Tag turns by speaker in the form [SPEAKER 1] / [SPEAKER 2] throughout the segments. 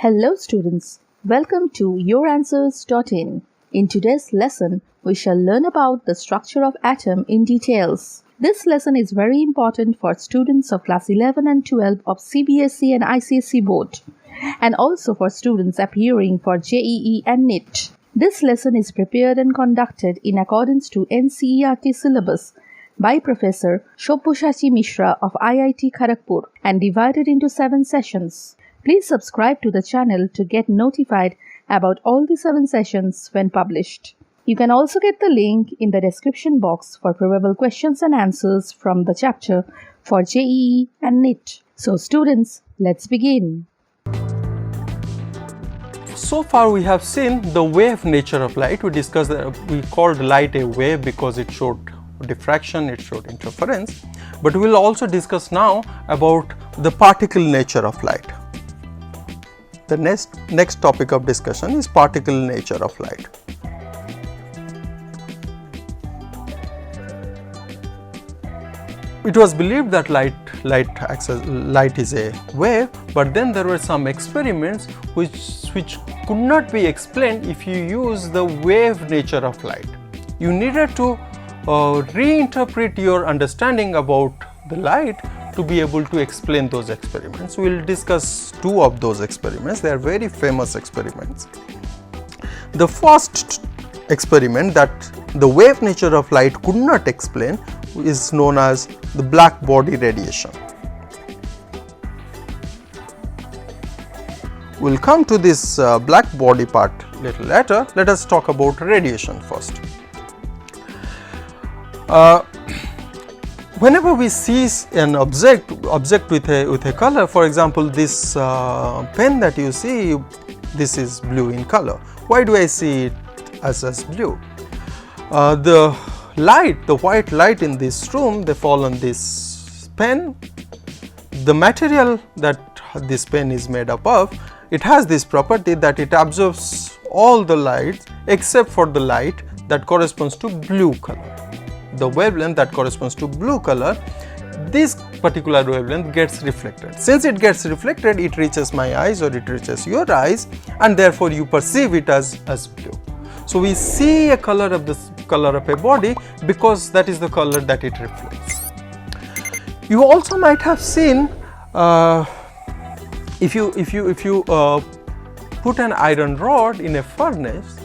[SPEAKER 1] Hello students, welcome to youranswers.in. In today's lesson, we shall learn about the structure of atom in details. This lesson is very important for students of class 11 and 12 of CBSE and ICSE board, and also for students appearing for JEE and NEET. This lesson is prepared and conducted in accordance to NCERT syllabus by Professor Shobboshachi Mishra of IIT Kharagpur and divided into 7 sessions. Please subscribe to the channel to get notified about all the 7 sessions when published. You can also get the link in the description box for probable questions and answers from the chapter for JEE and NEET. So students, let's begin.
[SPEAKER 2] So far we have seen the wave nature of light. We discussed that we called light a wave because it showed diffraction, it showed interference. But we will also discuss now about the particle nature of light. The next topic of discussion is particle nature of light. It was believed that light is a wave, but then there were some experiments which could not be explained if you use the wave nature of light. You needed to reinterpret your understanding about the light to be able to explain those experiments. We will discuss 2 of those experiments. They are very famous experiments. The first experiment that the wave nature of light could not explain is known as the black body radiation. We will come to this black body part little later. Let us talk about radiation first. Whenever we see an object with a color, for example, this pen that you see, this is blue in color. Why do I see it as blue? The white light in this room, they fall on this pen. The material that this pen is made up of, it has this property that it absorbs all the light except for the light that corresponds to blue color. The wavelength that corresponds to blue color, this particular wavelength gets reflected. Since it gets reflected, it reaches my eyes or it reaches your eyes, and therefore you perceive it as blue. So we see a color of a body because that is the color that it reflects. You also might have seen if you put an iron rod in a furnace,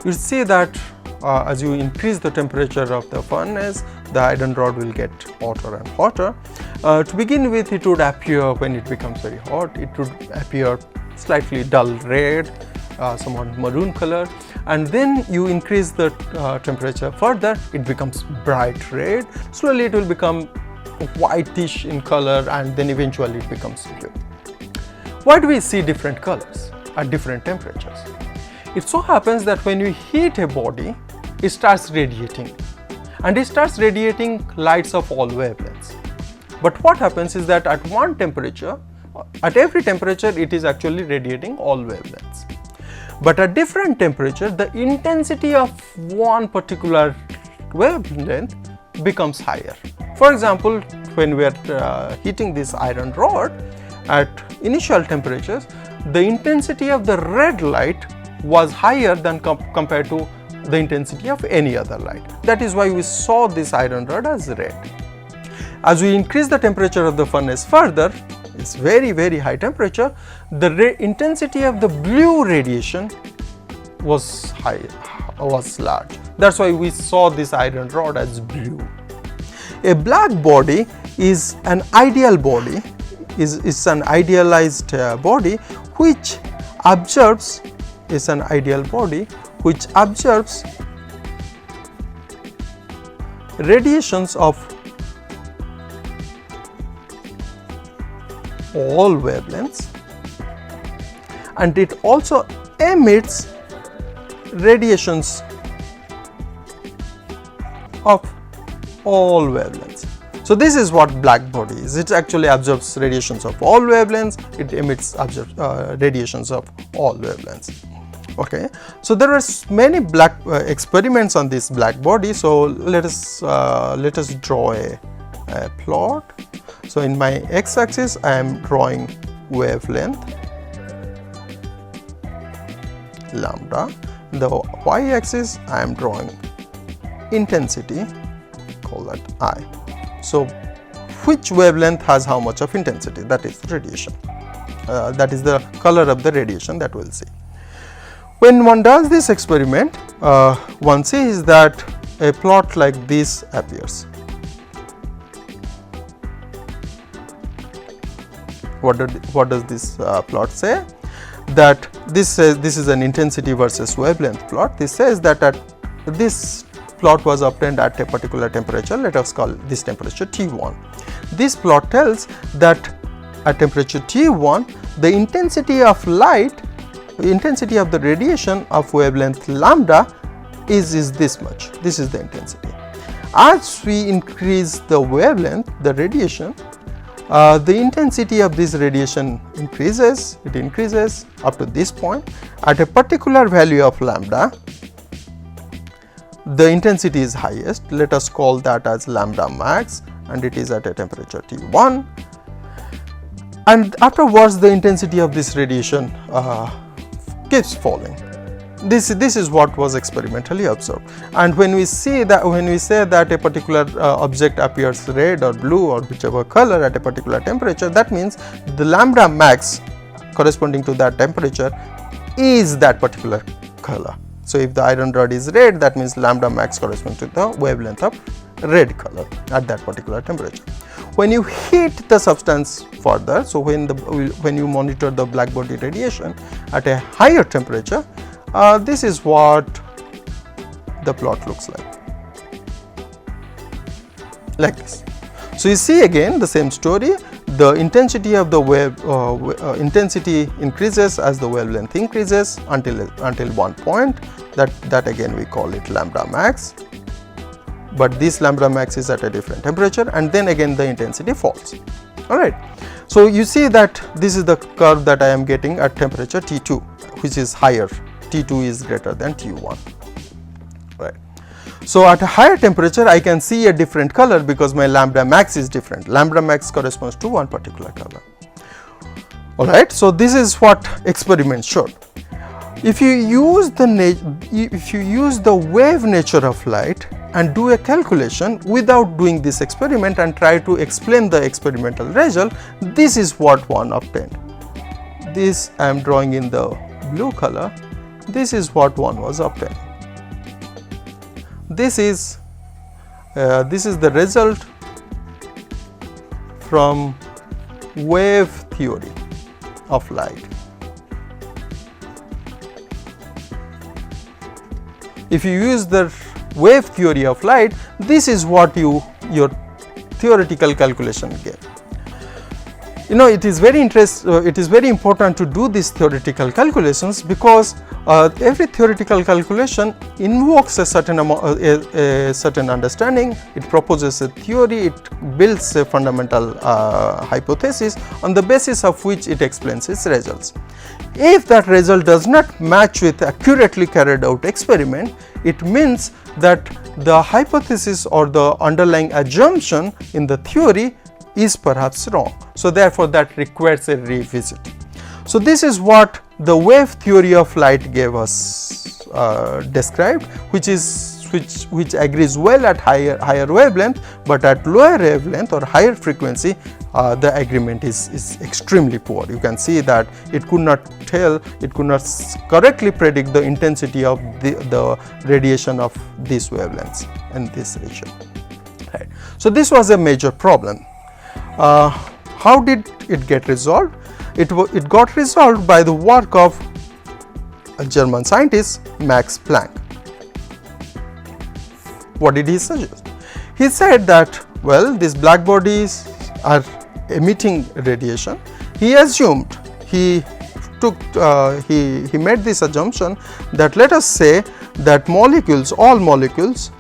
[SPEAKER 2] you see that as you increase the temperature of the furnace, the iron rod will get hotter and hotter. To begin with, it would appear, when it becomes very hot, it would appear slightly dull red, somewhat maroon color, and then you increase the temperature further, it becomes bright red. Slowly it will become whitish in color, and then eventually it becomes blue. Why do we see different colors at different temperatures? It so happens that when you heat a body, it starts radiating, and it starts radiating lights of all wavelengths. But what happens is that at one temperature, at every temperature, it is actually radiating all wavelengths. But at different temperature, the intensity of one particular wavelength becomes higher. For example, when we are heating this iron rod, at initial temperatures, the intensity of the red light was higher than compared to the intensity of any other light. That is why we saw this iron rod as red. As we increase the temperature of the furnace further, it's very high temperature, the intensity of the blue radiation was large. That's why we saw this iron rod as blue. A black body is an ideal body, is an idealized body which absorbs radiations of all wavelengths, and it also emits radiations of all wavelengths. So this is what black body is. It actually absorbs radiations of all wavelengths, it emits radiations of all wavelengths. Okay, so there are many experiments on this black body. So let us draw a plot. So in my x-axis I am drawing wavelength, lambda. The y axis I am drawing intensity, call that I. So which wavelength has how much of intensity? That is radiation. That is the color of the radiation that we will see. When one does this experiment, one sees that a plot like this appears. What does this plot say? That this says this is an intensity versus wavelength plot. This says that this plot was obtained at a particular temperature. Let us call this temperature T1. This plot tells that at temperature T1, the intensity of light, the intensity of the radiation of wavelength lambda is this much. This is the intensity. As we increase the wavelength, the radiation, the intensity of this radiation increases. It increases up to this point. At a particular value of lambda, the intensity is highest. Let us call that as lambda max, and it is at a temperature T1. And afterwards, the intensity of this radiation keeps falling. This is what was experimentally observed. And when we say that a particular object appears red or blue or whichever color at a particular temperature, that means the lambda max corresponding to that temperature is that particular color. So if the iron rod is red, that means lambda max corresponds to the wavelength of red color at that particular temperature. When you heat the substance further, so when you monitor the black body radiation at a higher temperature, this is what the plot looks like this. So you see again the same story. The intensity of the intensity increases as the wavelength increases until one point. That again we call it lambda max. But this lambda max is at a different temperature, and then again the intensity falls. All right. So you see that this is the curve that I am getting at temperature T2, which is higher. T2 is greater than T1. Right. So at a higher temperature, I can see a different color because my lambda max is different. Lambda max corresponds to one particular color. All right. So this is what experiments showed. If you use the wave nature of light and do a calculation without doing this experiment and try to explain the experimental result, this is what one obtained. This I am drawing in the blue color. This is what one was obtained. This is the result from wave theory of light. If you use the wave theory of light, this is what your theoretical calculation gave. You know, it is very important to do these theoretical calculations because every theoretical calculation invokes a certain understanding. It proposes a theory. It builds a fundamental hypothesis on the basis of which it explains its results. If that result does not match with accurately carried out experiment, it means that the hypothesis or the underlying assumption in the theory is perhaps wrong. So therefore, that requires a revisit. So this is what the wave theory of light gave us described, which agrees well at higher wavelength, but at lower wavelength or higher frequency, the agreement is extremely poor. You can see that it could not correctly predict the intensity of the radiation of these wavelengths in this region. Right. So this was a major problem. How did it get resolved? It got resolved by the work of a German scientist, Max Planck. What did he suggest? He said that, well, these black bodies are emitting radiation. He assumed, he made this assumption that, let us say that all molecules,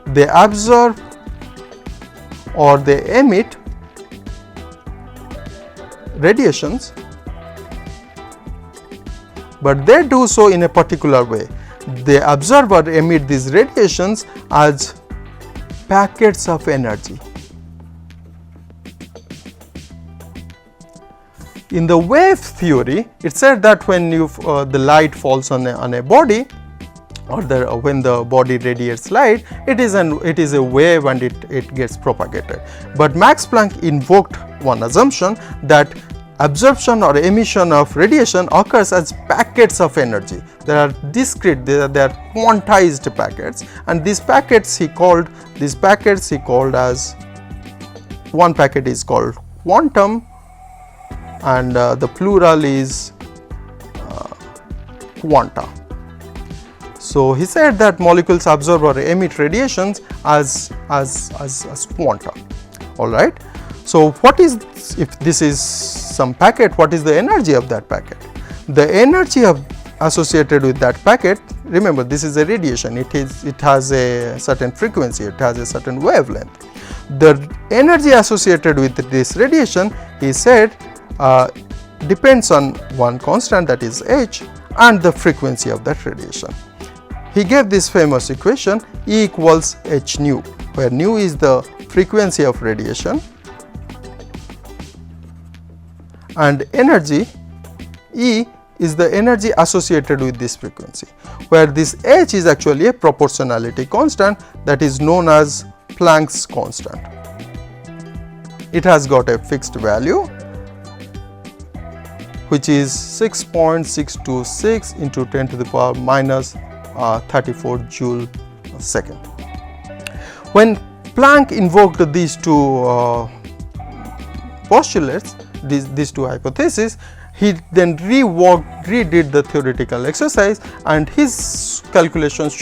[SPEAKER 2] they absorb or they emit radiations, but they do so in a particular way. They absorb or emit these radiations as packets of energy. in the wave theory, it said that when the light falls on a body, or when the body radiates light, it is a wave and it gets propagated. But Max Planck invoked one assumption that absorption or emission of radiation occurs as packets of energy. They are discrete, they are quantized packets, and these packets he called as, one packet is called quantum, and the plural is quanta. So he said that molecules absorb or emit radiations as quanta. All right. So what is, if this is some packet, what is the energy of that packet? The energy associated with that packet, remember this is a radiation, it has a certain frequency, it has a certain wavelength. The energy associated with this radiation, he said, depends on one constant, that is h, and the frequency of that radiation. He gave this famous equation, E equals h nu, where nu is the frequency of radiation and energy, E, is the energy associated with this frequency, where this h is actually a proportionality constant that is known as Planck's constant. It has got a fixed value which is 6.626 into 10 to the power minus 34 joule second. When Planck invoked these two postulates, these two hypotheses, he then redid the theoretical exercise, and his calculations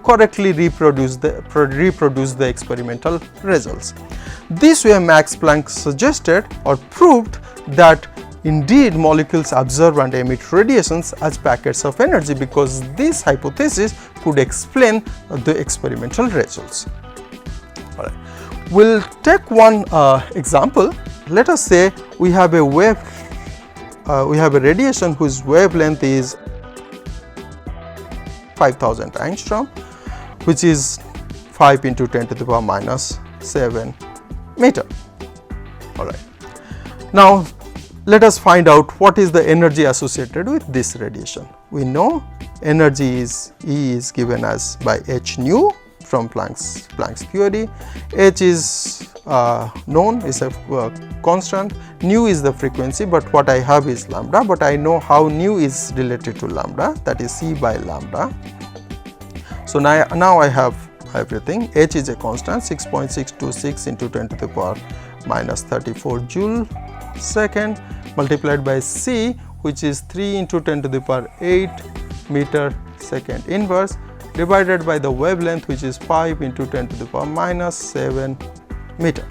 [SPEAKER 2] correctly reproduce the experimental results. This way Max Planck suggested or proved that indeed molecules absorb and emit radiations as packets of energy, because this hypothesis could explain the experimental results. All right. We'll take one example. Let us say we have a radiation whose wavelength is 5000 angstrom, which is 5 into 10 to the power minus 7 meter. All right. Now let us find out what is the energy associated with this radiation. We know energy is E is given as by h nu from Planck's theory. H is known, is a constant, nu is the frequency, but what I have is lambda, but I know how nu is related to lambda, that is C by lambda. So now I have everything. H is a constant, 6.626 into 10 to the power minus 34 joule second, multiplied by C, which is 3 into 10 to the power 8 meter second inverse, divided by the wavelength, which is 5 into 10 to the power minus 7 meter.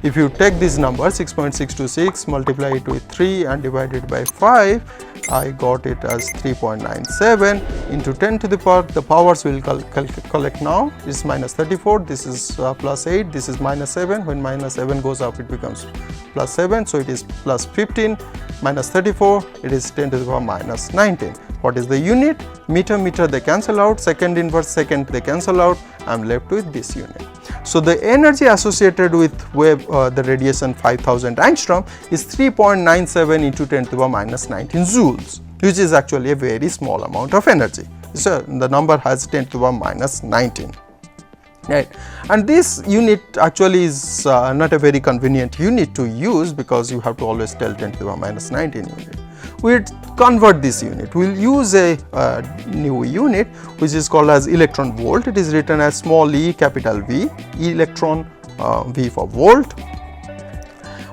[SPEAKER 2] If you take this number 6.626, multiply it with 3 and divide it by 5, I got it as 3.97 into 10 to the power. The powers will collect now. This is minus 34, this is plus 8, this is minus 7. When minus 7 goes up, it becomes plus 7. So it is plus 15 minus 34, it is 10 to the power minus 19. What is the unit? Meter, they cancel out, second inverse second, they cancel out. I am left with this unit. So the energy associated with the radiation 5000 angstrom is 3.97 into 10 to the power minus 19 joules, which is actually a very small amount of energy. So the number has 10 to the power minus 19. Right. And this unit actually is not a very convenient unit to use, because you have to always tell 10 to the power minus 19 unit. We will convert this unit. We will use a new unit which is called as electron volt. It is written as small e capital V, electron, V for volt.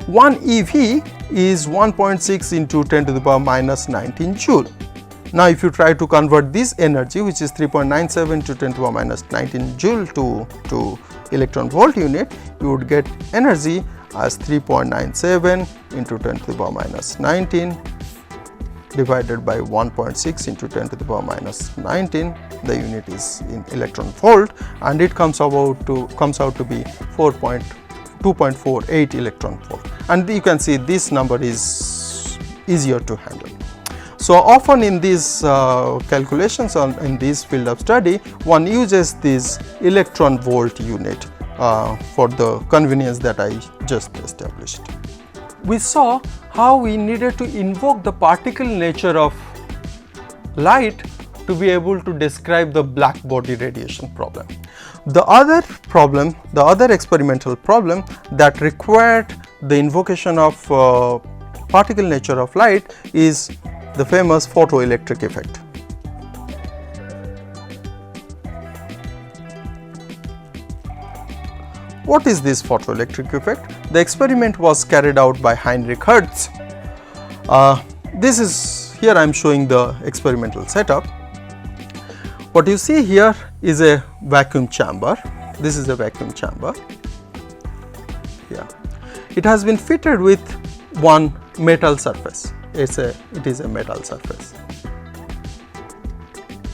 [SPEAKER 2] 1 eV is 1.6 into 10 to the power minus 19 joule. Now if you try to convert this energy, which is 3.97 to 10 to the power minus 19 joule to electron volt unit, you would get energy as 3.97 into 10 to the power minus 19 divided by 1.6 into 10 to the power minus 19. The unit is in electron volt, and it comes out to be 2.48 electron volt. And you can see this number is easier to handle. So often in these calculations in this field of study, one uses this electron volt unit for the convenience that I just established. we saw how we needed to invoke the particle nature of light to be able to describe the black body radiation problem. The other problem, the other experimental problem that required the invocation of particle nature of light is the famous photoelectric effect. What is this photoelectric effect? The experiment was carried out by Heinrich Hertz. Here I am showing the experimental setup. What you see here is a vacuum chamber. This is a vacuum chamber. Yeah. It has been fitted with one metal surface. It is a metal surface.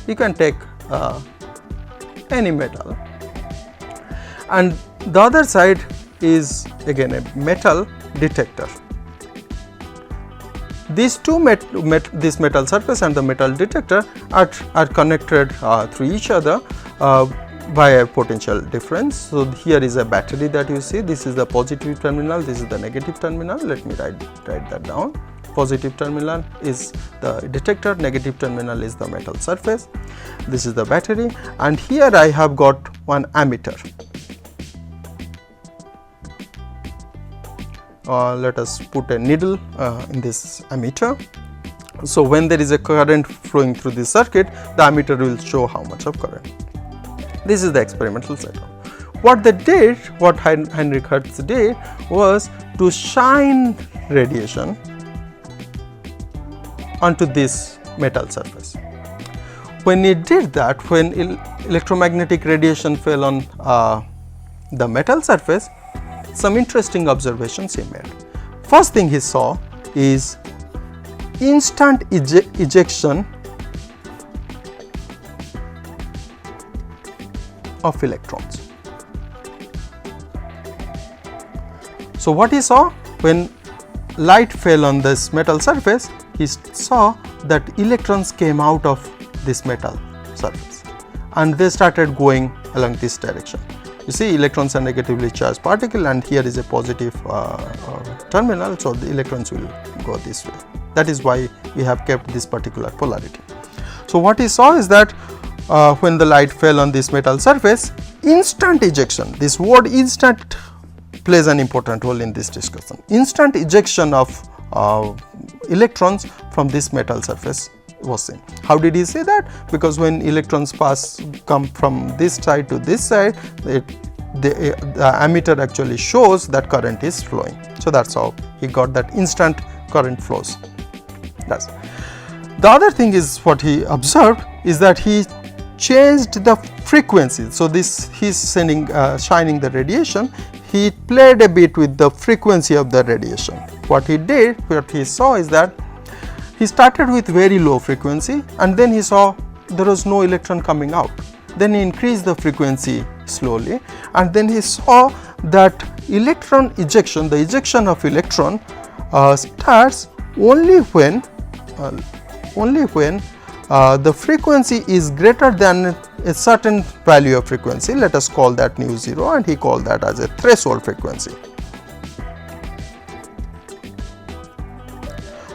[SPEAKER 2] You can take any metal, and the other side is again a metal detector. These two this metal surface and the metal detector are connected through each other by a potential difference. So, here is a battery that you see. This is the positive terminal, this is the negative terminal. Let me write that down. Positive terminal is the detector, negative terminal is the metal surface. This is the battery, and here I have got one ammeter. Let us put a needle in this ammeter. So, when there is a current flowing through this circuit, the ammeter will show how much of current. This is the experimental setup. What they did, what Heinrich Hertz did, was to shine radiation onto this metal surface. When he did that, when electromagnetic radiation fell on the metal surface, some interesting observations he made. First thing he saw is instant ejection of electrons. So, what he saw when light fell on this metal surface, he saw that electrons came out of this metal surface and they started going along this direction. You see, electrons are negatively charged particle, and here is a positive terminal, so the electrons will go this way. That is why we have kept this particular polarity. So, what he saw is that when the light fell on this metal surface, instant ejection, this word instant plays an important role in this discussion. Instant ejection of electrons from this metal surface was seen. How did he say that? Because when electrons come from this side to this side, the ammeter actually shows that current is flowing. So, that is how he got that instant current flows. The other thing is, what he observed is that he changed the frequency. So, this he is shining the radiation, he played a bit with the frequency of the radiation. What he did, what he saw is that he started with very low frequency, and then he saw there was no electron coming out. Then he increased the frequency slowly, and then he saw that electron ejection, the ejection of electron starts only when the frequency is greater than a certain value of frequency. Let us call that nu 0, and he called that as a threshold frequency.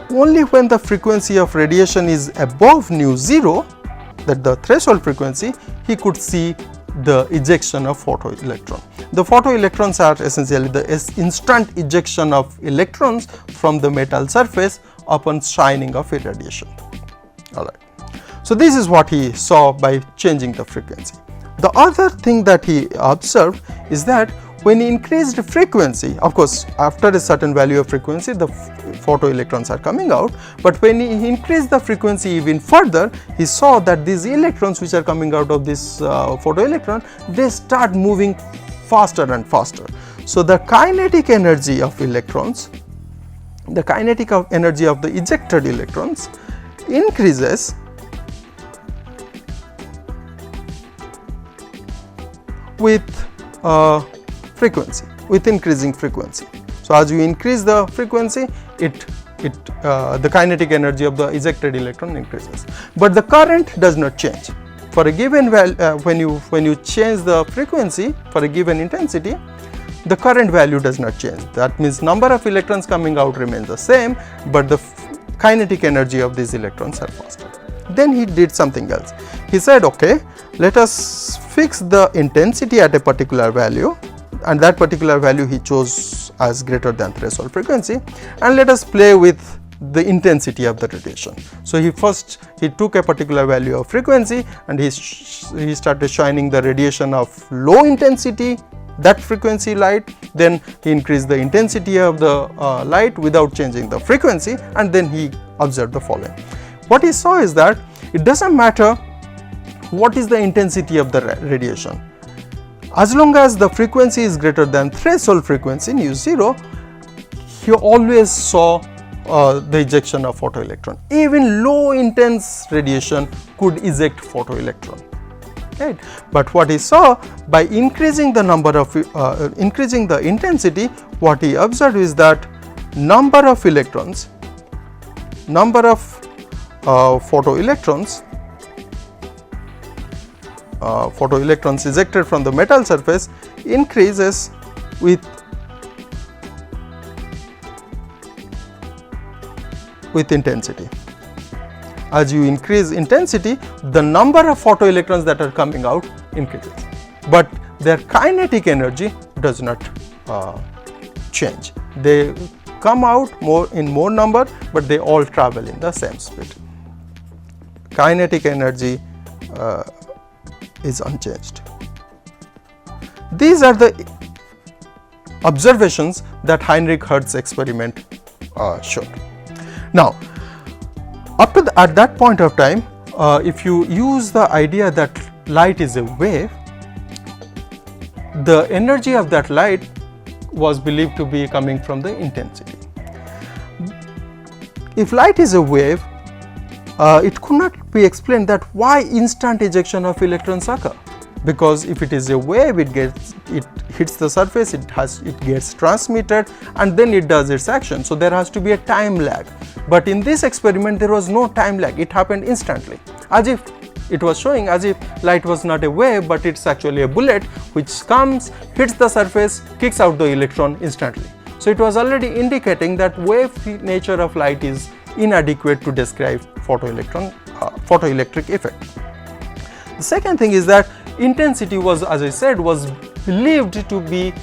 [SPEAKER 2] Only when the frequency of radiation is above nu 0, that the threshold frequency, he could see the ejection of photoelectron. The photoelectrons are essentially the instant ejection of electrons from the metal surface upon shining of irradiation. Alright. So, this is what he saw by changing the frequency. The other thing that he observed is that when he increased the frequency, of course, after a certain value of frequency, the photoelectrons are coming out, but when he increased the frequency even further, he saw that these electrons which are coming out of this photoelectron, they start moving faster and faster. So, the kinetic energy of electrons, the kinetic energy of the ejected electrons increases with frequency, with increasing frequency. So, as you increase the frequency, the kinetic energy of the ejected electron increases, but the current does not change. For a given value, when you change the frequency for a given intensity, the current value does not change. That means number of electrons coming out remains the same, but the kinetic energy of these electrons are faster. Then he did something else. He said, okay, let us fix the intensity at a particular value, and that particular value he chose as greater than threshold frequency, and let us play with the intensity of the radiation. So he took a particular value of frequency and he started shining the radiation of low intensity, that frequency light, then he increased the intensity of the light without changing the frequency, and then he observed the following. What he saw is that it does not matter what is the intensity of the radiation, as long as the frequency is greater than threshold frequency nu 0, he always saw the ejection of photoelectron. Even low intense radiation could eject photoelectron. Right. But what he saw, by increasing the number of increasing the intensity, what he observed is that number of electrons, photoelectrons ejected from the metal surface increases with intensity. As you increase intensity, the number of photoelectrons that are coming out increases, but their kinetic energy does not change. They come out in more number, but they all travel in the same speed. Kinetic energy is unchanged. These are the observations that Heinrich Hertz's experiment showed. Now, at that point of time, if you use the idea that light is a wave, the energy of that light was believed to be coming from the intensity. If light is a wave, it could not be explained that why instant ejection of electrons occur, because if it is a wave, it hits the surface, it gets transmitted, and then it does its action. So there has to be a time lag. But in this experiment, there was no time lag. It happened instantly, as if it was showing as if light was not a wave, but it's actually a bullet which comes, hits the surface, kicks out the electron instantly. So it was already indicating that wave nature of light is inadequate to describe photoelectric effect. The second thing is that intensity was, as I said, was believed to be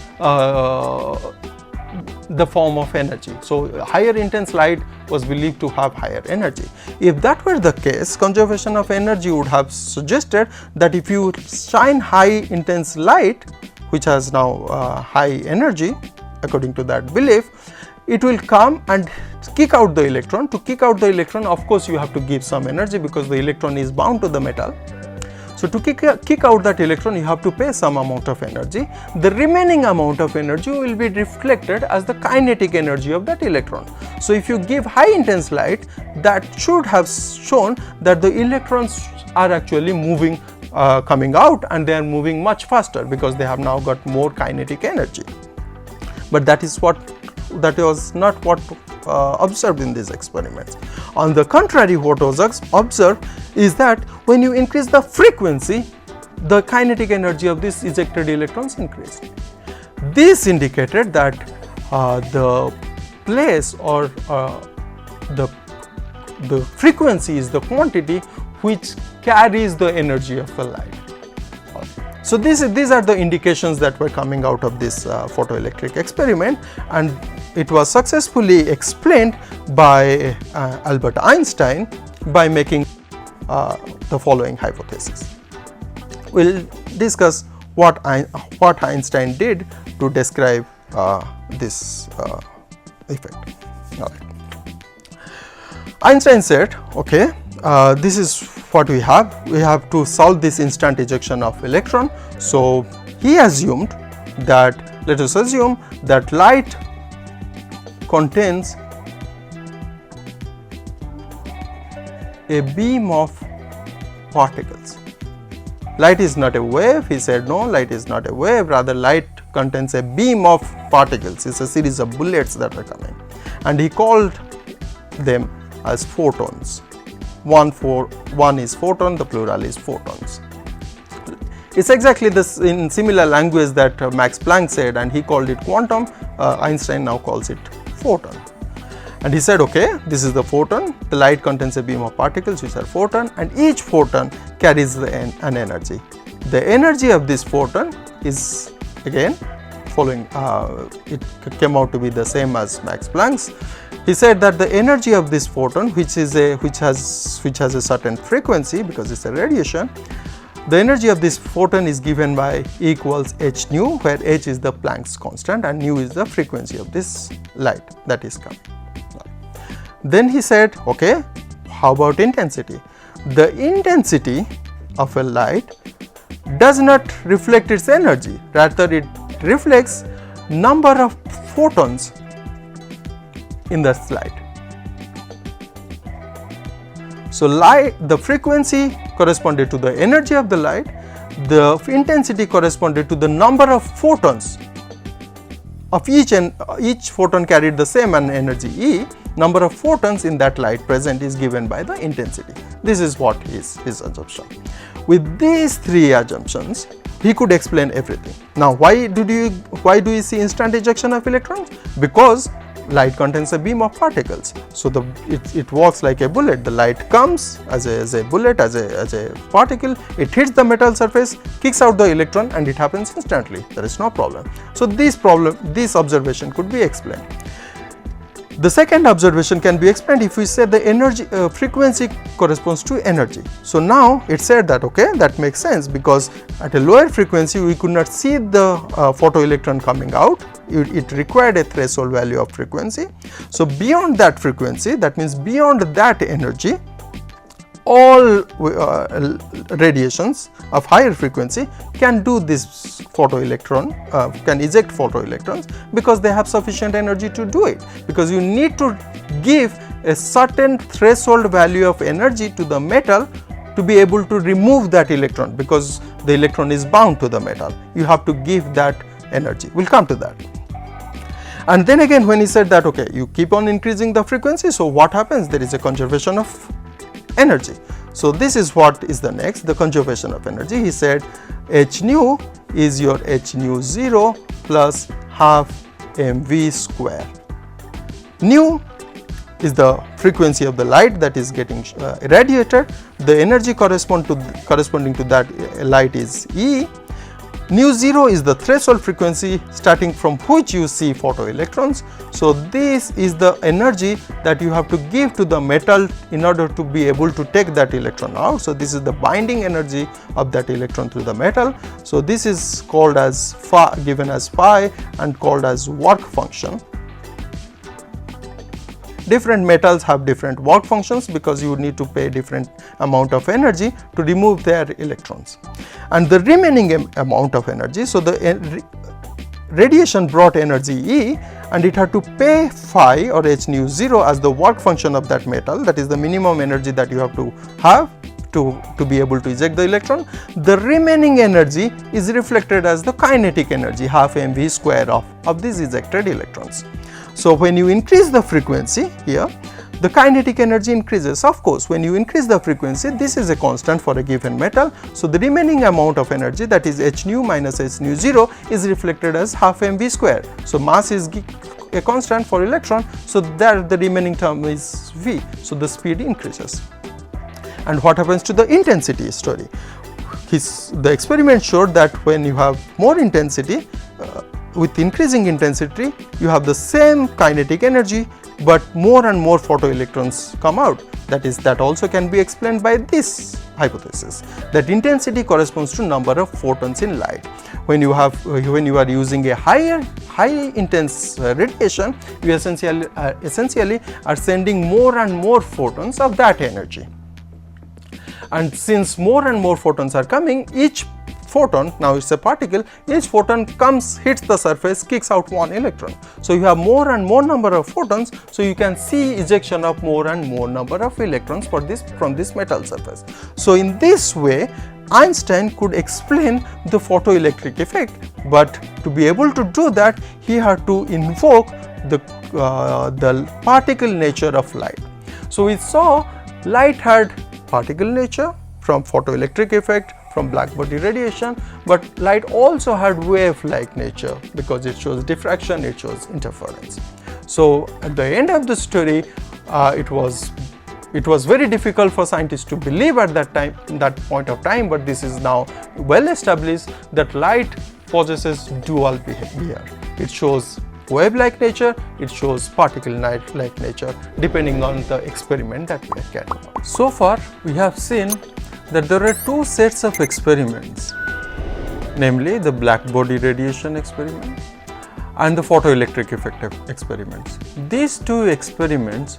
[SPEAKER 2] the form of energy. So higher intense light was believed to have higher energy. If that were the case, conservation of energy would have suggested that if you shine high intense light, which has now high energy according to that belief, it will come and kick out the electron. To kick out the electron, of course you have to give some energy because the electron is bound to the metal. So to kick out that electron, you have to pay some amount of energy. The remaining amount of energy will be reflected as the kinetic energy of that electron. So if you give high intense light, that should have shown that the electrons are actually moving, coming out, and they are moving much faster because they have now got more kinetic energy. But that was not what observed in these experiments. On the contrary, what was observed is that when you increase the frequency, the kinetic energy of these ejected electrons increased. This indicated that the place or the frequency is the quantity which carries the energy of the light. So these are the indications that were coming out of this photoelectric experiment, and it was successfully explained by Albert Einstein by making the following hypothesis. We will discuss what Einstein did to describe this effect. All right. Einstein said, okay, this is what we have to solve this instant ejection of electron. So he assumed that, let us assume that light contains a beam of particles. Light is not a wave. He said no, light is not a wave, rather light contains a beam of particles. It's a series of bullets that are coming, and he called them as photons. One is photon, the plural is photons. It's exactly this in similar language that Max Planck said, and he called it quantum. Einstein now calls it photon. And he said, okay, this is the photon, the light contains a beam of particles which are photon, and each photon carries an energy. The energy of this photon is again following, it came out to be the same as Max Planck's. He said that the energy of this photon, which has a certain frequency because it's a radiation, the energy of this photon is given by E equals h nu, where h is the Planck's constant and nu is the frequency of this light that is coming. Then he said, okay, how about intensity? The intensity of a light does not reflect its energy, rather it reflects number of photons in the light. So the frequency corresponded to the energy of the light, the intensity corresponded to the number of photons of each photon carried the same energy E. Number of photons in that light present is given by the intensity. This is what is his assumption. With these three assumptions, he could explain everything. Now, why do you see instant ejection of electrons? Because light contains a beam of particles. So it works like a bullet. The light comes as a bullet, as a particle. It hits the metal surface, kicks out the electron, and it happens instantly. There is no problem. So this observation could be explained. The second observation can be explained if we say the energy frequency corresponds to energy. So now it said that, okay, that makes sense, because at a lower frequency we could not see the photoelectron coming out. It required a threshold value of frequency. So beyond that frequency, that means beyond that energy, all radiations of higher frequency can do this can eject photoelectrons, because they have sufficient energy to do it, because you need to give a certain threshold value of energy to the metal to be able to remove that electron, because the electron is bound to the metal. You have to give that energy. We'll come to that. And then again, when he said that, okay, you keep on increasing the frequency, so what happens? There is a conservation of energy. So this is what is the next, the conservation of energy. He said h nu is your h nu 0 plus half mv square. Nu is the frequency of the light that is getting irradiated. The energy corresponding to that light is E. Nu 0 is the threshold frequency starting from which you see photoelectrons. So this is the energy that you have to give to the metal in order to be able to take that electron out. So this is the binding energy of that electron to the metal. So this is called as phi, given as phi, and called as work function. Different metals have different work functions because you need to pay different amount of energy to remove their electrons. And the remaining amount of energy, so the radiation brought energy E, and it had to pay phi or h nu 0 as the work function of that metal, that is the minimum energy that you have to be able to eject the electron. The remaining energy is reflected as the kinetic energy, half mv square of these ejected electrons. So when you increase the frequency here, the kinetic energy increases. Of course, when you increase the frequency, this is a constant for a given metal. So the remaining amount of energy, that is h nu minus h nu 0, is reflected as half mv square. So mass is a constant for electron, so there the remaining term is v. So the speed increases. And what happens to the intensity story? The experiment showed that when you have more intensity, with increasing intensity, you have the same kinetic energy, but more and more photoelectrons come out. That also can be explained by this hypothesis, that intensity corresponds to number of photons in light. When you are using a high intense radiation, you essentially are sending more and more photons of that energy. And since more and more photons are coming, each photon, now it's a particle, each photon hits the surface, kicks out one electron. So you have more and more number of photons, so you can see ejection of more and more number of electrons from this metal surface. So in this way, Einstein could explain the photoelectric effect, but to be able to do that, he had to invoke the particle nature of light. So we saw light had particle nature from photoelectric effect, from black body radiation, but light also had wave-like nature because it shows diffraction, it shows interference. So at the end of the story, it was very difficult for scientists to believe at that point of time, but this is now well established that light possesses dual behavior. It shows wave-like nature, it shows particle-like nature, depending on the experiment that we are carrying out. So far, we have seen that there are two sets of experiments, namely the black body radiation experiment and the photoelectric effect experiments. These two experiments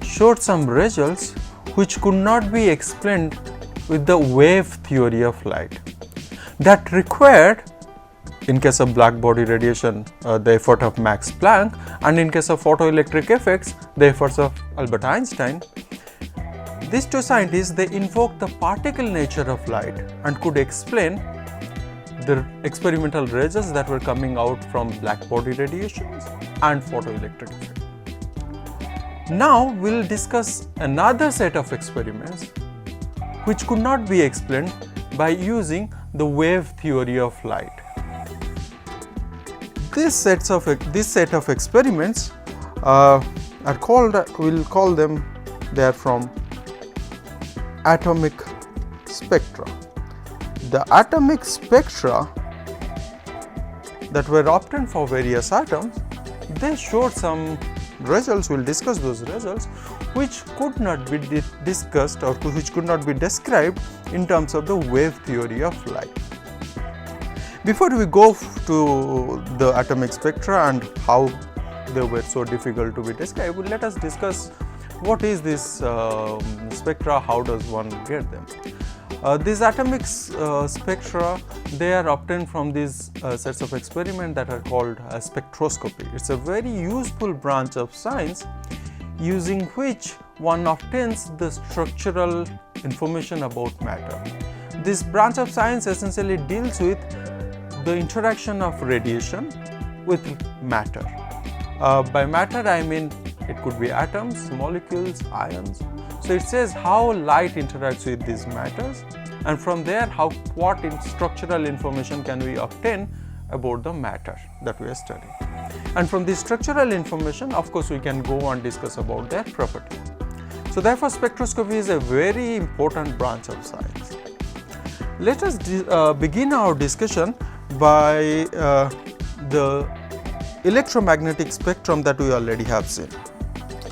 [SPEAKER 2] showed some results which could not be explained with the wave theory of light. That required, in case of black body radiation, the effort of Max Planck, and in case of photoelectric effects, the efforts of Albert Einstein. These two scientists, they invoked the particle nature of light and could explain the experimental results that were coming out from black body radiations and photoelectric effect. Now we will discuss another set of experiments which could not be explained by using the wave theory of light. This set of experiments are called, we will call them, they are from atomic spectra. The atomic spectra that were obtained for various atoms, they showed some results, we will discuss those results, which could not be discussed or which could not be described in terms of the wave theory of light. Before we go to the atomic spectra and how they were so difficult to be described, let us discuss what is this spectra, how does one get them. These atomic spectra, they are obtained from these sets of experiments that are called spectroscopy. It's a very useful branch of science using which one obtains the structural information about matter. This branch of science essentially deals with the interaction of radiation with matter. By matter I mean it could be atoms, molecules, ions. So it says how light interacts with these matters, and from there what structural information can we obtain about the matter that we are studying. And from this structural information, of course, we can go and discuss about their property. So therefore, spectroscopy is a very important branch of science. Let us begin our discussion by the electromagnetic spectrum that we already have seen.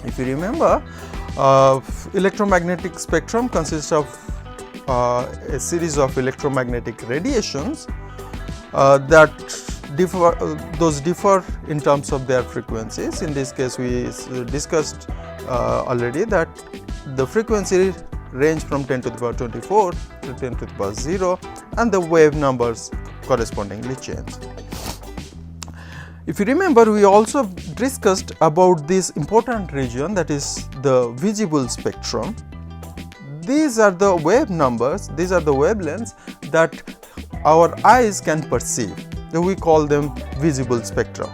[SPEAKER 2] If you remember, electromagnetic spectrum consists of a series of electromagnetic radiations that differ in terms of their frequencies. In this case, we discussed already that the frequency range from 10 to the power 24 to 10 to the power 0, and the wave numbers correspondingly change. If you remember, we also discussed about this important region, that is the visible spectrum. These are the wave numbers, these are the wavelengths that our eyes can perceive. We call them visible spectrum.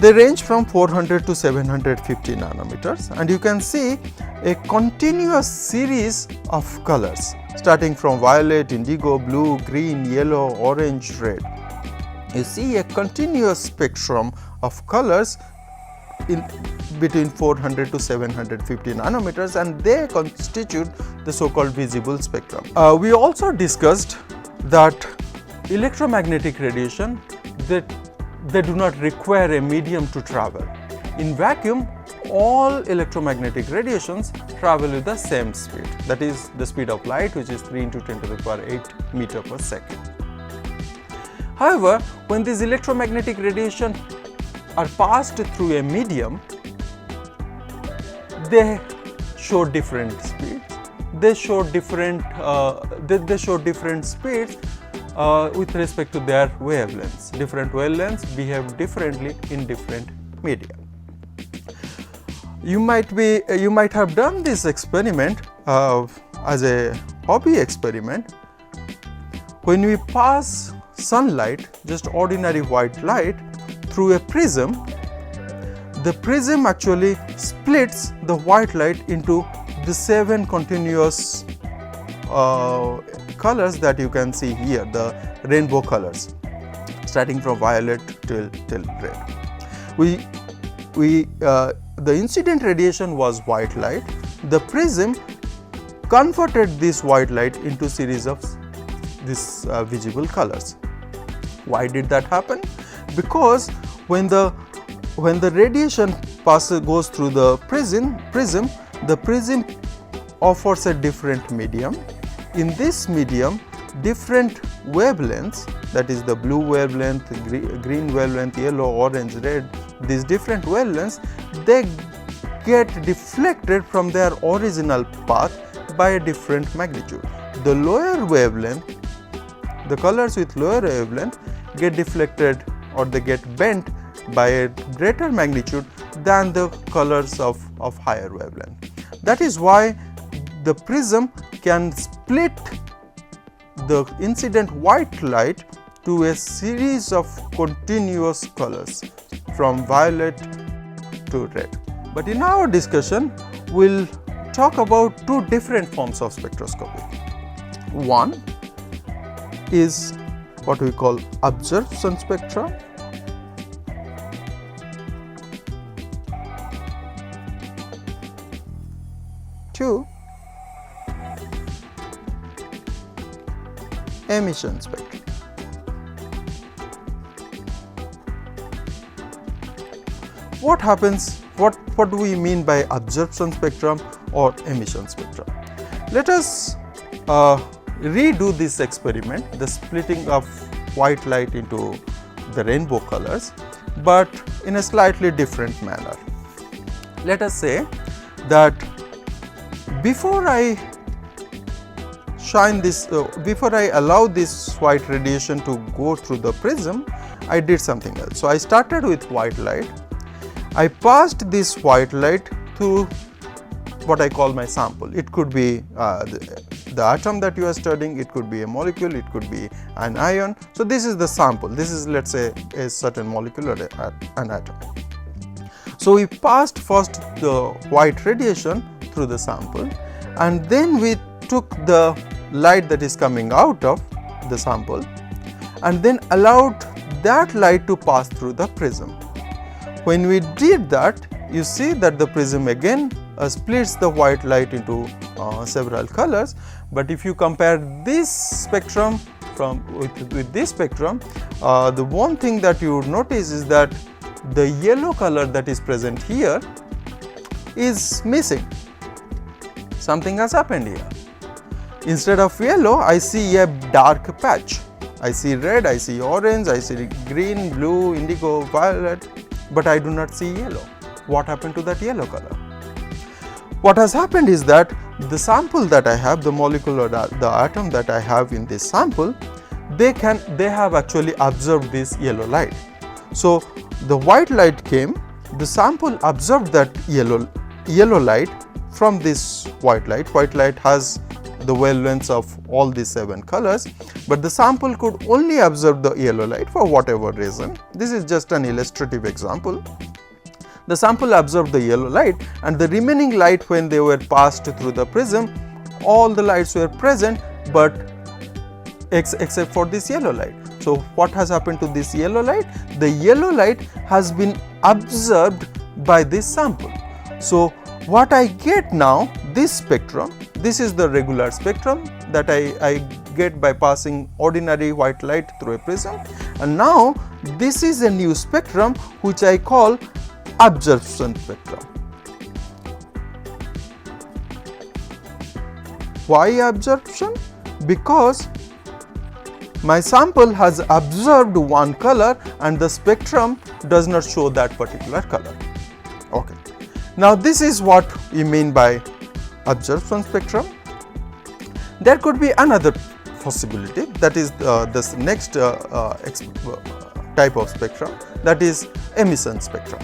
[SPEAKER 2] They range from 400 to 750 nanometers, and you can see a continuous series of colors starting from violet, indigo, blue, green, yellow, orange, red. You see a continuous spectrum of colors in between 400 to 750 nanometers, and they constitute the so-called visible spectrum. We also discussed that electromagnetic radiation, they do not require a medium to travel. In vacuum, all electromagnetic radiations travel with the same speed, that is the speed of light, which is 3 into 10 to the power 8 meter per second. However, when these electromagnetic radiation are passed through a medium, they show different speeds. They show different speeds with respect to their wavelengths. Different wavelengths behave differently in different media. You might have done this experiment as a hobby experiment. When we pass sunlight, just ordinary white light, through a prism, the prism actually splits the white light into the 7 continuous colors that you can see here, the rainbow colors, starting from violet till red. The incident radiation was white light. The prism converted this white light into series of these visible colors. Why did that happen? Because when the radiation goes through the prism, the prism offers a different medium. In this medium, different wavelengths, that is the blue wavelength, green wavelength, yellow, orange, red, these different wavelengths, they get deflected from their original path by a different magnitude. The lower wavelength, the colors with lower wavelength get deflected or they get bent by a greater magnitude than the colors of higher wavelength. That is why the prism can split the incident white light to a series of continuous colors from violet to red. But in our discussion, we will talk about two different forms of spectroscopy. One is what we call absorption spectrum. Two, emission spectrum. What happens? What do we mean by absorption spectrum or emission spectrum? Let us redo this experiment, the splitting of white light into the rainbow colors, but in a slightly different manner. Let us say that before I shine this, before I allow this white radiation to go through the prism, I did something else. So, I started with white light. I passed this white light through what I call my sample. It could be the atom that you are studying, it could be a molecule, it could be an ion. So, this is the sample. This is, let us say, a certain molecule or an atom. So, we passed first the white radiation through the sample, and then we took the light that is coming out of the sample and then allowed that light to pass through the prism. When we did that, you see that the prism again splits the white light into several colors. But if you compare this spectrum with this spectrum, the one thing that you would notice is that the yellow color that is present here is missing. Something has happened here. Instead of yellow, I see a dark patch. I see red, I see orange, I see green, blue, indigo, violet, but I do not see yellow. What happened to that yellow color? What has happened is that the sample that I have, the molecule or the atom that I have in this sample, they have actually absorbed this yellow light. So, the white light came, the sample absorbed that yellow light from this white light. White light has the wavelengths of all these 7 colors, but the sample could only absorb the yellow light for whatever reason. This is just an illustrative example. The sample absorbed the yellow light, and the remaining light, when they were passed through the prism, all the lights were present, but except for this yellow light. So, what has happened to this yellow light? The yellow light has been absorbed by this sample. So, what I get now, this spectrum, this is the regular spectrum that I get by passing ordinary white light through a prism, and now this is a new spectrum which I call absorption spectrum. Why absorption? Because my sample has absorbed one color and the spectrum does not show that particular color. Okay. Now, this is what we mean by absorption spectrum. There could be another possibility, that is this next type of spectrum, that is emission spectrum.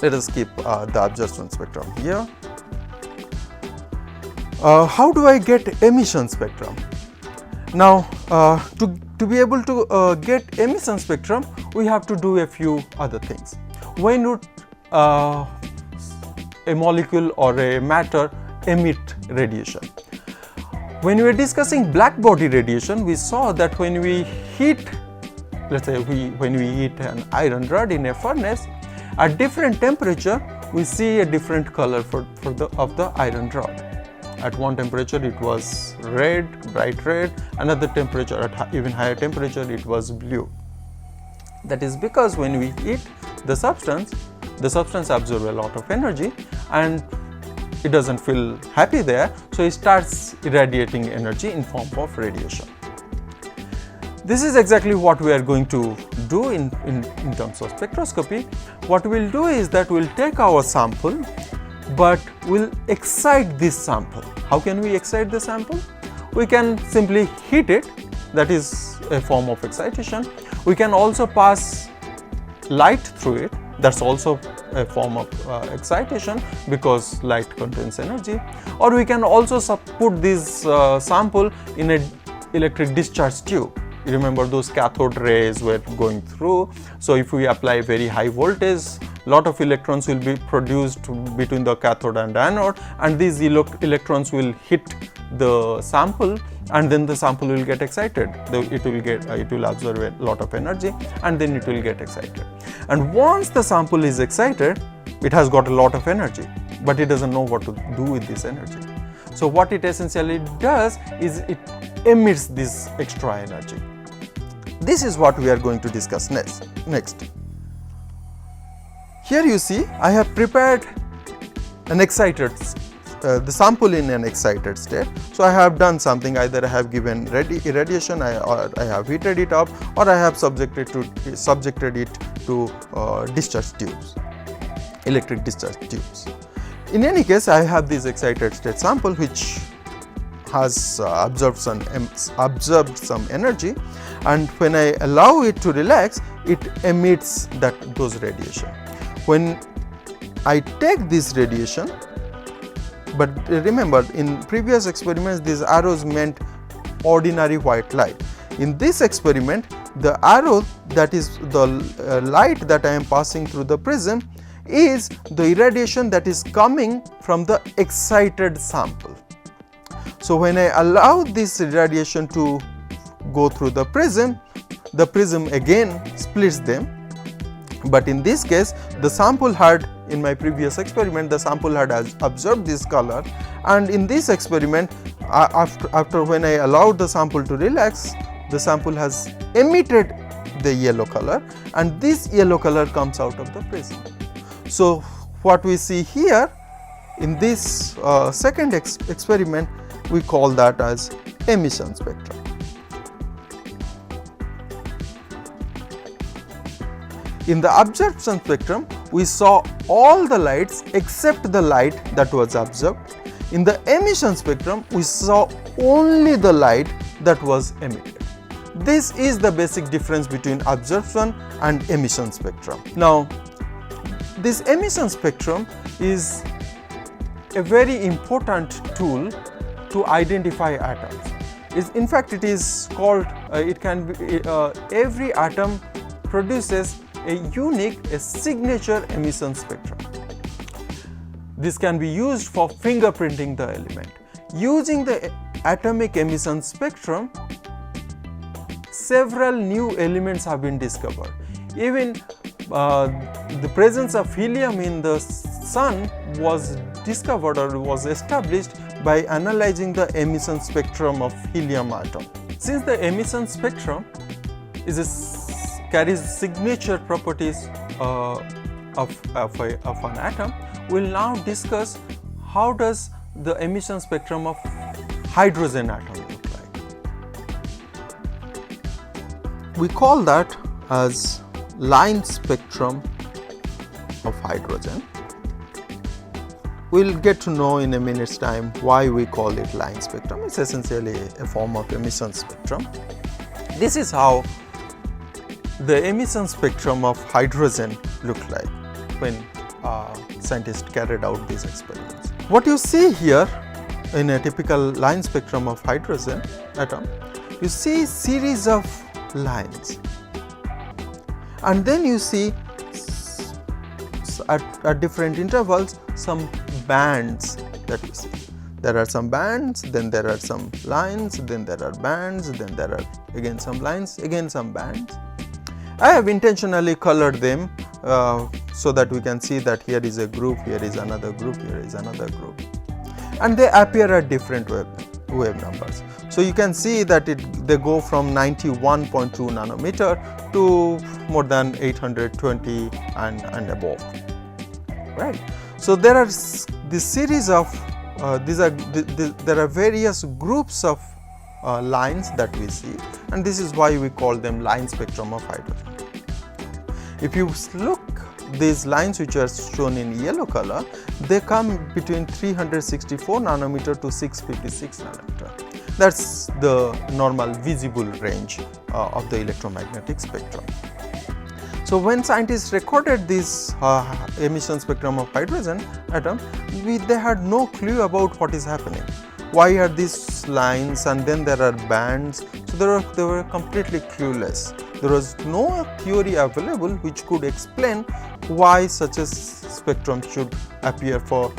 [SPEAKER 2] Let us keep the absorption spectrum here. How do I get emission spectrum? Now, to be able to get emission spectrum, we have to do a few other things. When would a molecule or a matter emit radiation? When we were discussing black body radiation, we saw that when we heat, let's say when we heat an iron rod in a furnace, at different temperature, we see a different color of the iron rod. At one temperature it was red, bright red, another temperature, at even higher temperature, it was blue. That is because when we heat the substance absorbs a lot of energy and it doesn't feel happy there, so it starts irradiating energy in form of radiation. This is exactly what we are going to do in terms of spectroscopy. What we will do is that we will take our sample, but we will excite this sample. How can we excite the sample? We can simply heat it, that is a form of excitation. We can also pass light through it, that's also a form of excitation because light contains energy. Or we can also put this sample in an electric discharge tube. You remember those cathode rays were going through, so if we apply very high voltage, lot of electrons will be produced between the cathode and anode, and these electrons will hit the sample, and then the sample will get excited. It will absorb a lot of energy and then it will get excited. And once the sample is excited, it has got a lot of energy, but it doesn't know what to do with this energy. So what it essentially does is it emits this extra energy. This is what we are going to discuss next. Here you see I have prepared an excited the sample in an excited state. So I have done something, either I have given irradiation, or I have heated it up, or I have subjected it to discharge tubes, electric discharge tubes. In any case, I have this excited state sample which has absorbed some energy, and when I allow it to relax, it emits those radiation. When I take this radiation, but remember in previous experiments these arrows meant ordinary white light. In this experiment, the arrow, that is the light that I am passing through the prism, is the irradiation that is coming from the excited sample. So when I allow this radiation to go through the prism again splits them. But in this case, the sample had, in my previous experiment, the sample had absorbed this color, and in this experiment, after when I allowed the sample to relax, the sample has emitted the yellow color, and this yellow color comes out of the prism. So what we see here in this second experiment, we call that as emission spectrum. In the absorption spectrum, we saw all the lights except the light that was absorbed. In the emission spectrum, we saw only the light that was emitted. This is the basic difference between absorption and emission spectrum. Now, this emission spectrum is a very important tool to identify atoms. In fact, it is called, every atom produces a signature emission spectrum. This can be used for fingerprinting the element. Using the atomic emission spectrum, several new elements have been discovered. Even the presence of helium in the sun was discovered or was established by analyzing the emission spectrum of helium atom. Since the emission spectrum carries signature properties of an atom, we will now discuss how does the emission spectrum of hydrogen atom look like. We call that as line spectrum of hydrogen. We will get to know in a minute's time why we call it line spectrum. It is essentially a form of emission spectrum. This is how the emission spectrum of hydrogen looked like when scientists carried out these experiments. What you see here in a typical line spectrum of hydrogen atom, you see series of lines, and then you see at different intervals some bands that you see. There are some bands, then there are some lines, then there are bands, then there are again some lines, again some bands. I have intentionally colored them so that we can see that here is a group, here is another group, here is another group, and they appear at different wave numbers. So you can see that they go from 91.2 nanometer to more than 820 and above, right? So there are this series of there are various groups of lines that we see, and this is why we call them line spectrum of hydrogen. If you look these lines which are shown in yellow color, they come between 364 nanometer to 656 nanometer. That's the normal visible range of the electromagnetic spectrum. So when scientists recorded this emission spectrum of hydrogen atom, they had no clue about what is happening. Why are these lines, and then there are bands? So they were completely clueless. There was no theory available which could explain why such a spectrum should appear for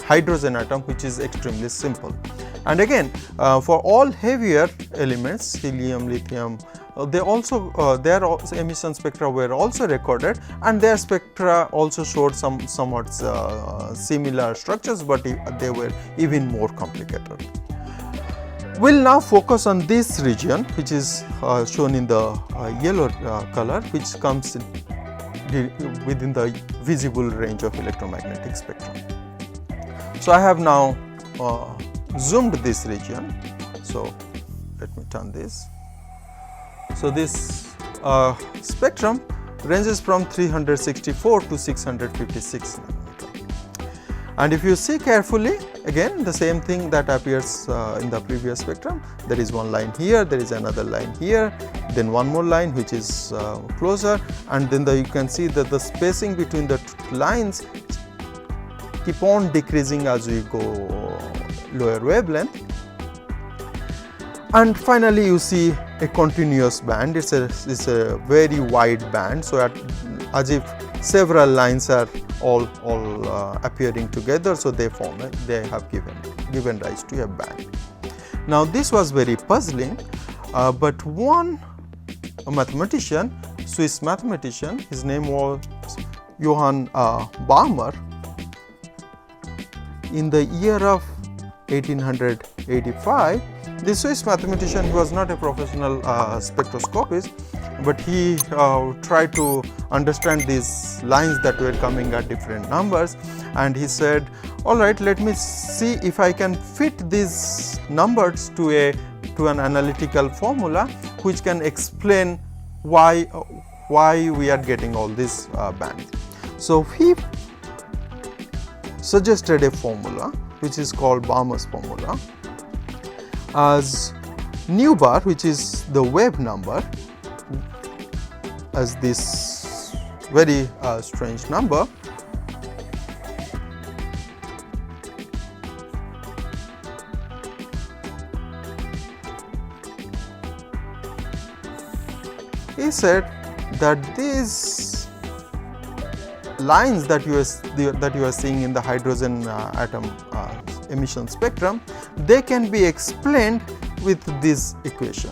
[SPEAKER 2] hydrogen atom, which is extremely simple. And again, for all heavier elements, helium, lithium, their emission spectra were also recorded, and their spectra also showed somewhat similar structures, but they were even more complicated. We'll now focus on this region, which is shown in the yellow color, which comes within the visible range of electromagnetic spectrum. So I have now zoomed this region. So let me turn this. So this spectrum ranges from 364 to 656 nanometer. And if you see carefully, again the same thing that appears in the previous spectrum. There is one line here, there is another line here, then one more line which is closer, and then you can see that the spacing between the lines keep on decreasing as we go lower wavelength. And finally you see a continuous band. It's a very wide band, so as if several lines are all appearing together, so they have given rise to a band. Now this was very puzzling, but one mathematician, Swiss mathematician, his name was Johann Baumer, in the year of 1885, the Swiss mathematician, he was not a professional spectroscopist, but he tried to understand these lines that were coming at different numbers, and he said, all right, let me see if I can fit these numbers to an analytical formula which can explain why we are getting all these bands. So he suggested a formula which is called Baumas Formula, as nu bar, which is the wave number, as this very strange number, he said that these lines that you are seeing in the hydrogen atom emission spectrum, they can be explained with this equation,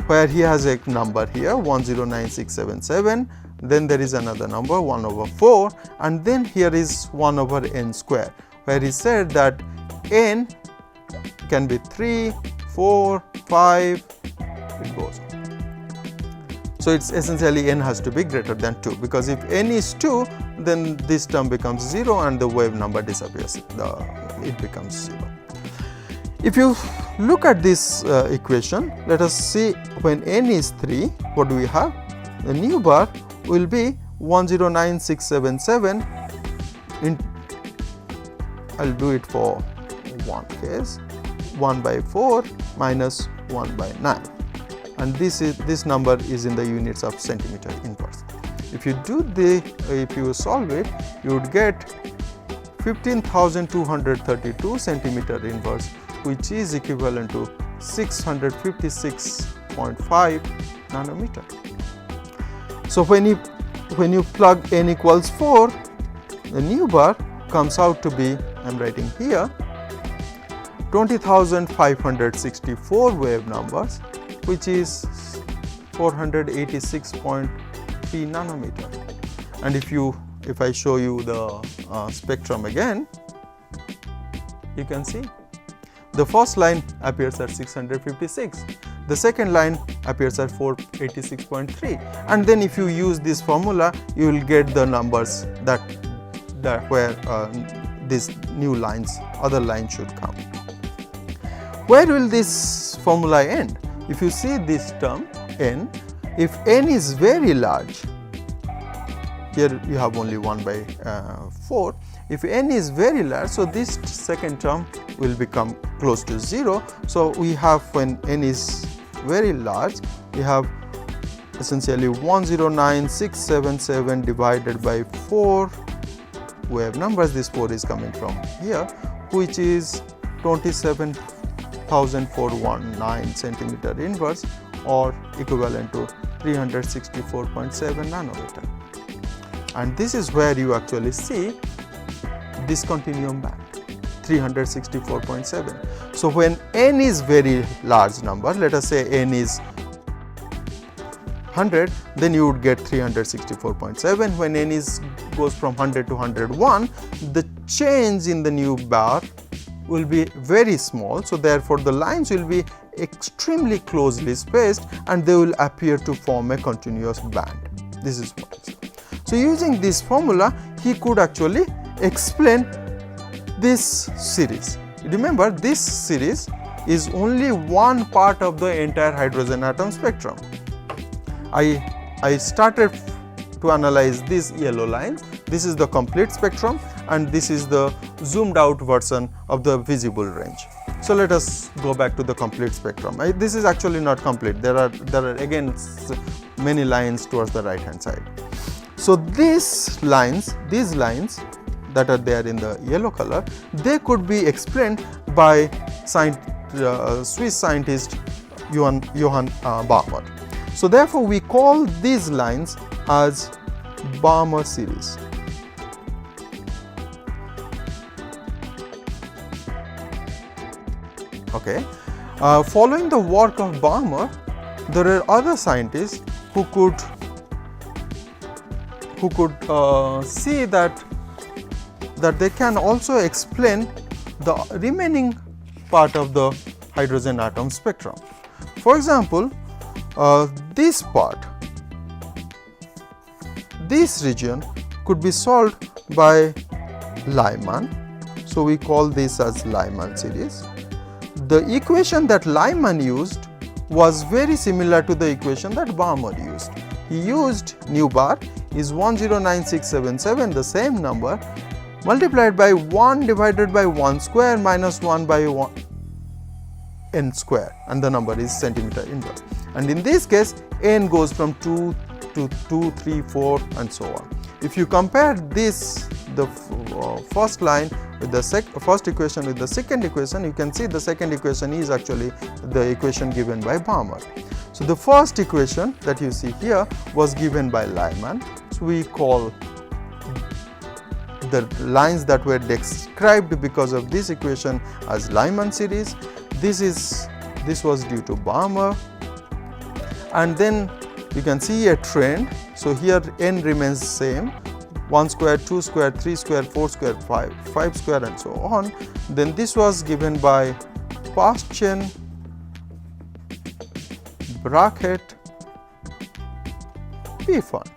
[SPEAKER 2] where he has a number here 109677, then there is another number 1 over 4, and then here is 1 over n square, where he said that n can be 3, 4, 5, it goes on. So it's essentially n has to be greater than 2, because if n is 2, then this term becomes 0 and the wave number disappears, it becomes 0. If you look at this equation, let us see when n is 3, what do we have? The nu bar will be 109677 I'll do it for one case, 1 by 4 minus 1 by 9, and this number is in the units of centimeter inverse. If you if you solve it, you would get 15,232 centimeter inverse, which is equivalent to 656.5 nanometer. So when you plug n equals 4, the nu bar comes out to be, I am writing here, 20,564 wave numbers, which is 486.3 nanometer. And if I show you the spectrum again, you can see the first line appears at 656, the second line appears at 486.3, and then if you use this formula, you will get the numbers that where these new lines, other lines should come. Where will this formula end? If you see this term n, if n is very large, here you have only 1 by 4. If n is very large, so this second term will become close to 0. So we have, when n is very large, we have essentially 109,677 divided by 4 wave numbers. This 4 is coming from here, which is 27,419 centimeter inverse, or equivalent to 364.7 nanometer. And this is where you actually see this continuum band, 364.7. So when n is very large number, let us say n is 100, then you would get 364.7. When n goes from 100 to 101, the change in the new bar will be very small. So therefore the lines will be extremely closely spaced and they will appear to form a continuous band. This is what. So using this formula, he could actually explain this series. Remember, this series is only one part of the entire hydrogen atom spectrum. I started to analyze these yellow lines. This is the complete spectrum and this is the zoomed out version of the visible range. So let us go back to the complete spectrum. This is actually not complete. There are again many lines towards the right hand side. So these lines that are there in the yellow color, they could be explained by Swiss scientist Johann Baumas. So therefore we call these lines as Baumas series. Okay. Following the work of Baumas, there are other scientists who could see that they can also explain the remaining part of the hydrogen atom spectrum. For example, this part, this region could be solved by Lyman. So we call this as Lyman series. The equation that Lyman used was very similar to the equation that Baumas used. He used nu bar is 109677, the same number, multiplied by 1 divided by 1 square minus 1 by 1 n square, and the number is centimeter inverse. And in this case, n goes from 2 to 2, 3, 4 and so on. If you compare this, the first line with the first equation with the second equation, you can see the second equation is actually the equation given by Baumas. So the first equation that you see here was given by Lyman. So we call the lines that were described because of this equation as Lyman series. This was due to Baumas, and then you can see a trend. So here n remains same, 1 square, 2 square, 3 square, 4 square, 5 square and so on. Then this was given by Paschen, bracket, Pfund.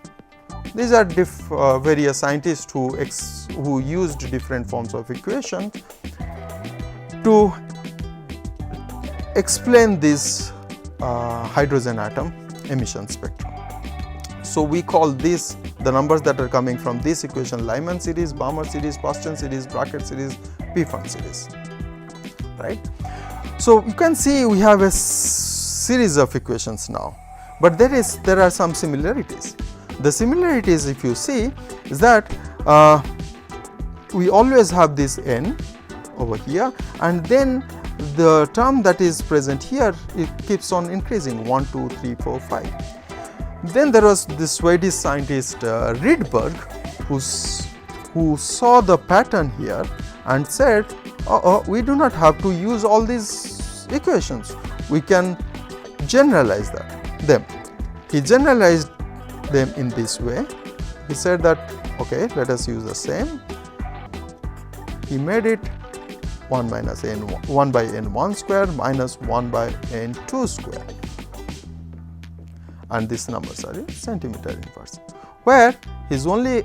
[SPEAKER 2] These are various scientists who used different forms of equation to explain this hydrogen atom emission spectrum. So we call this, the numbers that are coming from this equation, Lyman series, Baumas series, Paschen series, bracket series, Pfund series, right? So you can see we have a series of equations now, but there are some similarities. The similarities, if you see, is that we always have this n over here, and then the term that is present here, it keeps on increasing, 1, 2, 3, 4, 5. Then there was this Swedish scientist Readworks who saw the pattern here and said, we do not have to use all these equations, we can generalize them. He generalized them in this way. He said that, okay, let us use the same. He made it 1 by n1 square minus 1 by n2 square, and these numbers are in centimeter inverse, where his only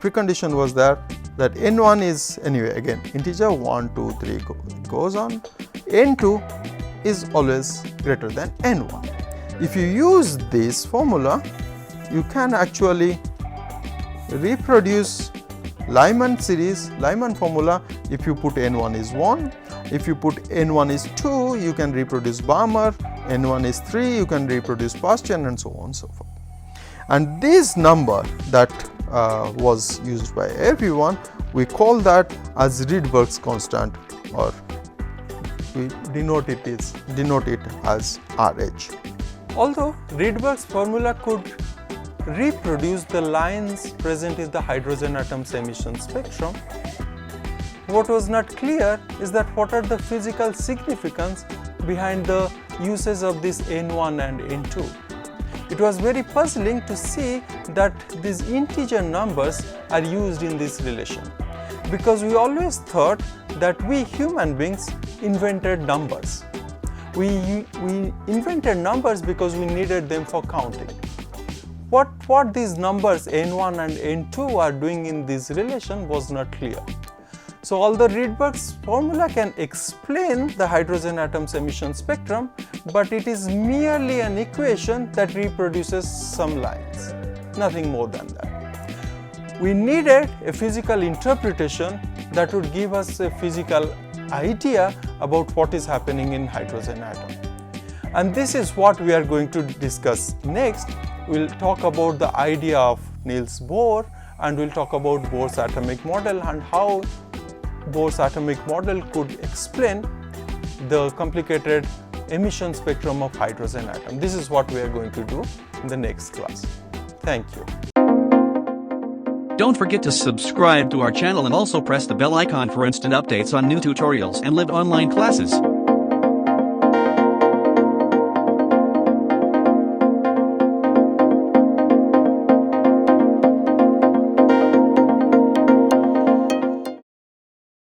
[SPEAKER 2] precondition was that n1 is anyway again integer 1, 2, 3 goes on, n2 is always greater than n1. If you use this formula, you can actually reproduce Lyman series, Lyman formula. If you put n1 is 1, if you put n1 is 2, you can reproduce Baumas, n1 is 3, you can reproduce Bastian, and so on and so forth. And this number that was used by everyone, we call that as Readworks constant, or we denote it as RH. Although Readworks formula could reproduce the lines present in the hydrogen atom's emission spectrum, what was not clear is that what are the physical significance behind the uses of this n1 and n2. It was very puzzling to see that these integer numbers are used in this relation, because we always thought that we human beings invented numbers. We invented numbers because we needed them for counting. What these numbers n1 and n2 are doing in this relation was not clear. So although Readworks formula can explain the hydrogen atom's emission spectrum, but it is merely an equation that reproduces some lines, nothing more than that. We needed a physical interpretation that would give us a physical idea about what is happening in hydrogen atom. And this is what we are going to discuss next. We'll talk about the idea of Niels Bohr, and we'll talk about Bohr's atomic model and how Bohr's atomic model could explain the complicated emission spectrum of hydrogen atom. This is what we are going to do in the next class. Thank you.
[SPEAKER 3] Don't forget to subscribe to our channel and also press the bell icon for instant updates on new tutorials and live online classes.